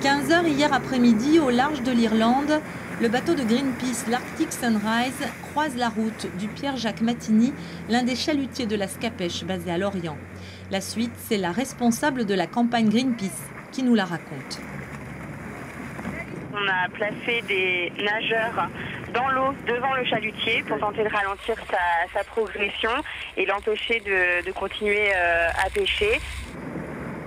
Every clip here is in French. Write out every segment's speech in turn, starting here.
15 h hier après-midi, au large de l'Irlande, le bateau de Greenpeace, l'Arctic Sunrise, croise la route du Pierre-Jacques Matigny, l'un des chalutiers de la Scapèche basé à Lorient. La suite, c'est la responsable de la campagne Greenpeace qui nous la raconte. On a placé des nageurs dans l'eau devant le chalutier pour tenter de ralentir sa progression et l'empêcher de continuer à pêcher.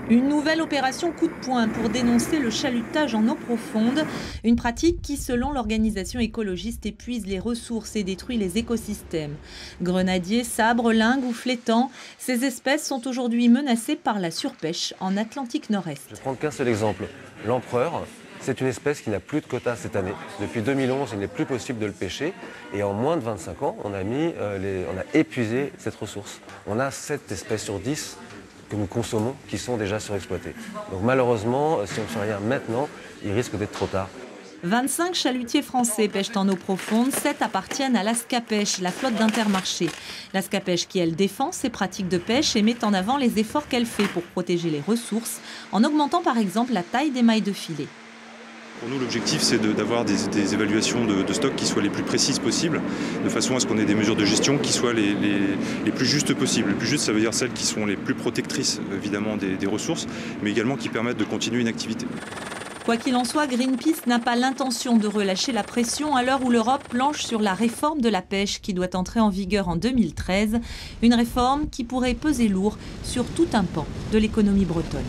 Une nouvelle opération coup de poing pour dénoncer le chalutage en eau profonde, une pratique qui, selon l'organisation écologiste, épuise les ressources et détruit les écosystèmes. Grenadiers, sabres, lingues ou flétans, ces espèces sont aujourd'hui menacées par la surpêche en Atlantique Nord-Est. Je vais prendre qu'un seul exemple, l'empereur. C'est une espèce qui n'a plus de quota cette année. Depuis 2011, il n'est plus possible de le pêcher. Et en moins de 25 ans, on a épuisé cette ressource. On a 7 espèces sur 10 que nous consommons qui sont déjà surexploitées. Donc malheureusement, si on ne fait rien maintenant, il risque d'être trop tard. 25 chalutiers français pêchent en eau profonde, 7 appartiennent à la Scapèche, la flotte d'Intermarché. La Scapèche qui, elle, défend ses pratiques de pêche et met en avant les efforts qu'elle fait pour protéger les ressources, en augmentant par exemple la taille des mailles de filet. Pour nous, l'objectif, c'est d'avoir des évaluations de stock qui soient les plus précises possibles, de façon à ce qu'on ait des mesures de gestion qui soient les plus justes possibles. Les plus justes, ça veut dire celles qui sont les plus protectrices, évidemment, des ressources, mais également qui permettent de continuer une activité. Quoi qu'il en soit, Greenpeace n'a pas l'intention de relâcher la pression à l'heure où l'Europe planche sur la réforme de la pêche qui doit entrer en vigueur en 2013. Une réforme qui pourrait peser lourd sur tout un pan de l'économie bretonne.